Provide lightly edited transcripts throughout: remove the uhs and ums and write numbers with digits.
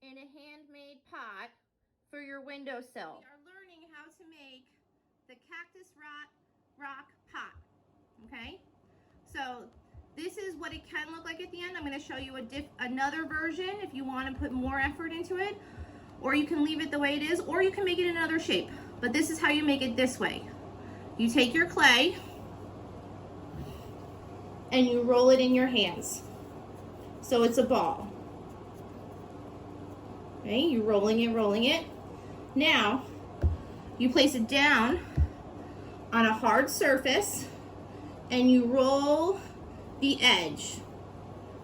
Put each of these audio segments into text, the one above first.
in a handmade pot for your windowsill. We are learning how to make the cactus rock pot, okay? So this is what it can look like at the end. I'm going to show you another version if you want to put more effort into it, or you can leave it the way it is, or you can make it another shape. But this is how you make it this way. You take your clay and you roll it in your hands. So it's a ball. Okay, you're rolling it. Now, you place it down on a hard surface and you roll the edge.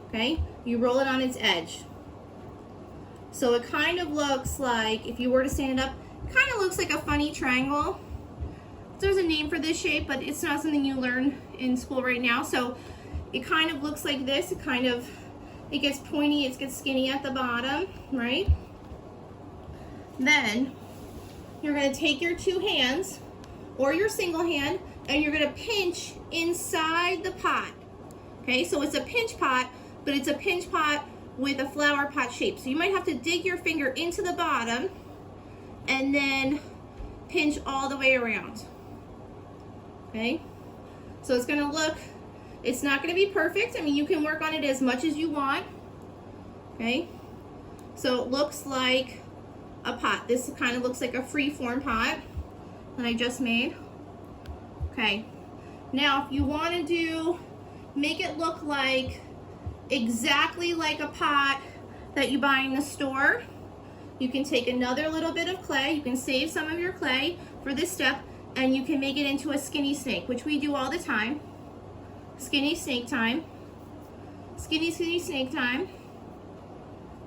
Okay, you roll it on its edge. So it kind of looks like, if you were to stand it up, it kind of looks like a funny triangle. There's a name for this shape, but it's not something you learn in school right now. So it kind of looks like this. It gets pointy, it gets skinny at the bottom, right? Then you're going to take your two hands or your single hand and you're going to pinch inside the pot. Okay, so it's a pinch pot, but it's a pinch pot with a flower pot shape. So you might have to dig your finger into the bottom and then pinch all the way around. Okay, so it's going to look, it's not going to be perfect. I mean, you can work on it as much as you want. Okay, so it looks like a pot. This kind of looks like a free-form pot that I just made. Okay, now if you want to make it look like exactly like a pot that you buy in the store, you can take another little bit of clay. You can save some of your clay for this step and you can make it into a skinny snake, which we do all the time. Skinny snake time. Skinny snake time.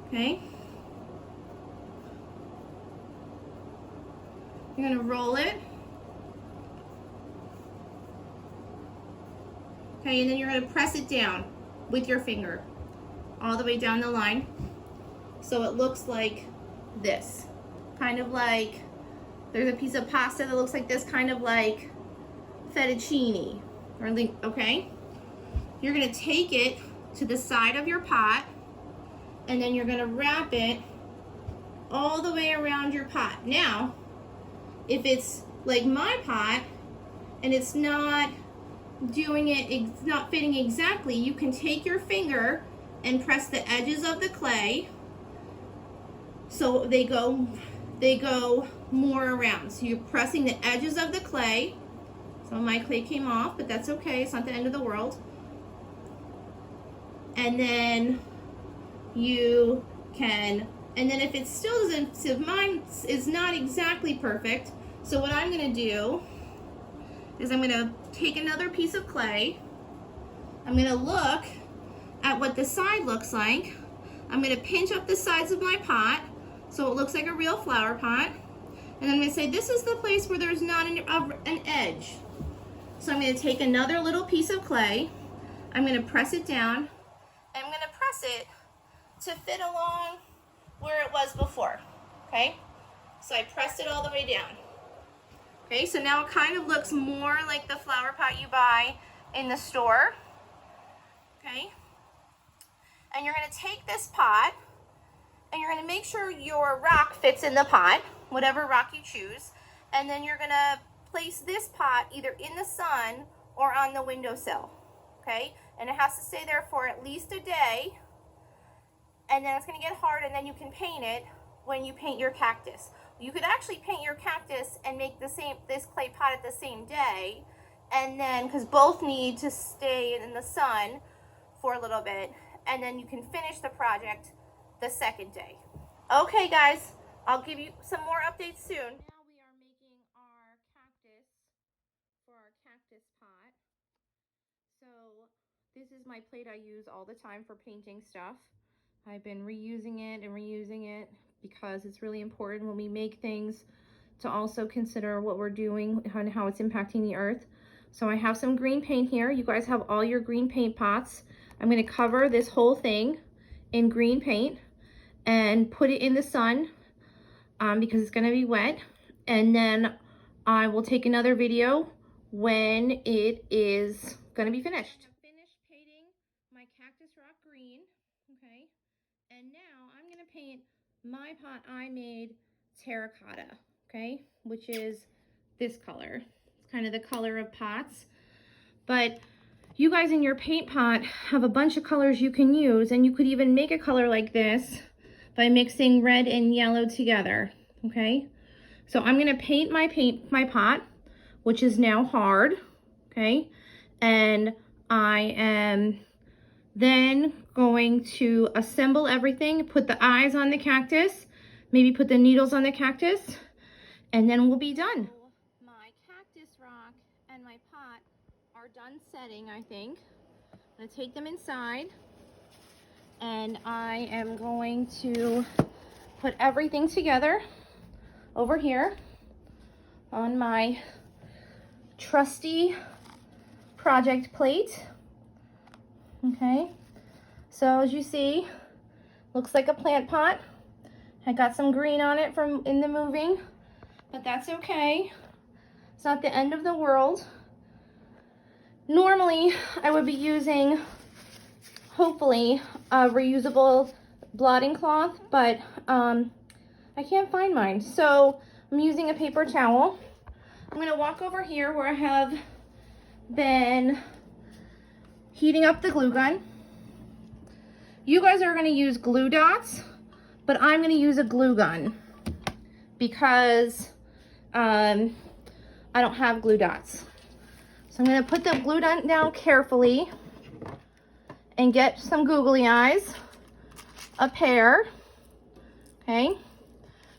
Okay. You're going to roll it. Okay, and then you're going to press it down with your finger all the way down the line so it looks like this. Kind of like, there's a piece of pasta that looks like this, kind of like fettuccine. Okay? You're going to take it to the side of your pot and then you're going to wrap it all the way around your pot. Now, if it's like my pot and it's not fitting exactly, you can take your finger and press the edges of the clay so they go more around. So you're pressing the edges of the clay. Some of my clay came off, but that's okay. It's not the end of the world. And then if it still doesn't, so mine is not exactly perfect. So what I'm going to do is I'm going to take another piece of clay. I'm going to look at what the side looks like. I'm going to pinch up the sides of my pot so it looks like a real flower pot. And I'm going to say this is the place where there's not an edge. So I'm going to take another little piece of clay. I'm going to press it down. And I'm going to press it to fit along where it was before. Okay? So I pressed it all the way down. Okay, so now it kind of looks more like the flower pot you buy in the store. Okay, and you're going to take this pot and you're going to make sure your rock fits in the pot, whatever rock you choose, and then you're going to place this pot either in the sun or on the windowsill. Okay, and it has to stay there for at least a day, and then it's going to get hard, and then you can paint it when you paint your cactus. You could actually paint your cactus and make this clay pot at the same day, and then, because both need to stay in the sun for a little bit, and then you can finish the project the second day. Okay guys, I'll give you some more updates soon. Now we are making our cactus for our cactus pot. So this is my plate I use all the time for painting stuff. I've been reusing it because it's really important when we make things to also consider what we're doing and how it's impacting the earth. So I have some green paint here. You guys have all your green paint pots. I'm going to cover this whole thing in green paint and put it in the sun because it's going to be wet. And then I will take another video when it is going to be finished. I finished painting my cactus rock green, okay? And now I'm going to paint my pot I made terracotta, okay, which is this color. It's kind of the color of pots. But you guys in your paint pot have a bunch of colors you can use, and you could even make a color like this by mixing red and yellow together, okay? So I'm gonna paint my pot, which is now hard, okay? And I am then going to assemble everything, put the eyes on the cactus, maybe put the needles on the cactus, and then we'll be done. My cactus rock and my pot are done setting, I think. I'm gonna take them inside, and I am going to put everything together over here on my trusty project plate. Okay, so as you see, looks like a plant pot. I got some green on it from in the moving, but that's okay. It's not the end of the world. Normally, I would be using, hopefully, a reusable blotting cloth, but I can't find mine. So I'm using a paper towel. I'm gonna walk over here where I have been heating up the glue gun. You guys are gonna use glue dots, but I'm gonna use a glue gun because I don't have glue dots. So I'm gonna put the glue dot down carefully and get some googly eyes, a pair, okay? I'm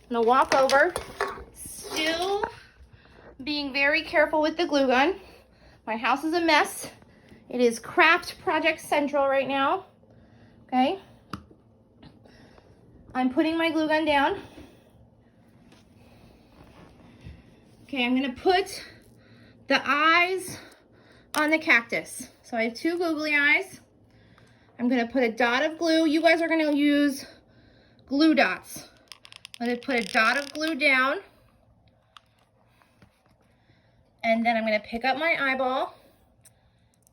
gonna walk over, still being very careful with the glue gun. My house is a mess. It is Craft Project Central right now, okay? I'm putting my glue gun down. Okay, I'm gonna put the eyes on the cactus. So I have two googly eyes. I'm gonna put a dot of glue. You guys are gonna use glue dots. I'm gonna put a dot of glue down. And then I'm gonna pick up my eyeball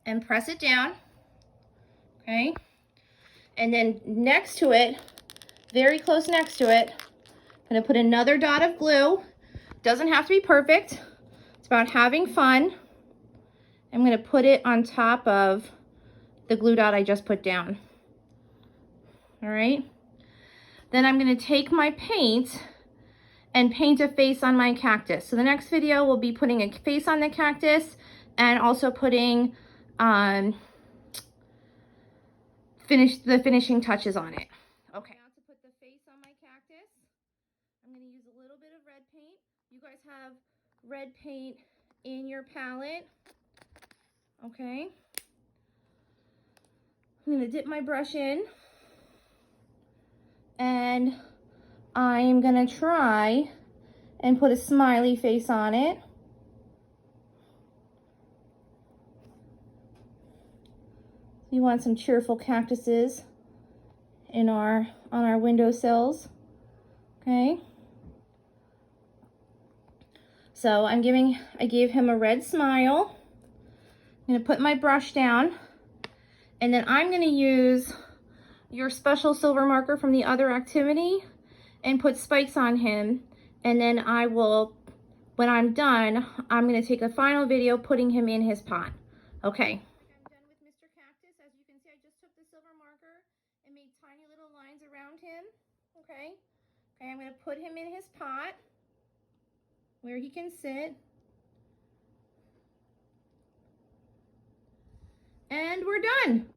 and press it down, okay? And then next to it, very close next to it, I'm gonna put another dot of glue. Doesn't have to be perfect. It's about having fun. I'm gonna put it on top of the glue dot I just put down. All right? Then I'm gonna take my paint and paint a face on my cactus. So the next video will be putting a face on the cactus and also putting the finishing touches on it. Okay. Now to put the face on my cactus, I'm gonna use a little bit of red paint. You guys have red paint in your palette. Okay. I'm gonna dip my brush in and I'm gonna try and put a smiley face on it. You want some cheerful cactuses on our windowsills, okay? So I gave him a red smile. I'm gonna put my brush down, and then I'm gonna use your special silver marker from the other activity and put spikes on him. And then when I'm done, I'm gonna take a final video putting him in his pot. Okay. I'm done with Mr. Cactus. As you can see, I just took the silver marker and made tiny little lines around him. Okay. Okay, I'm gonna put him in his pot where he can sit. And we're done.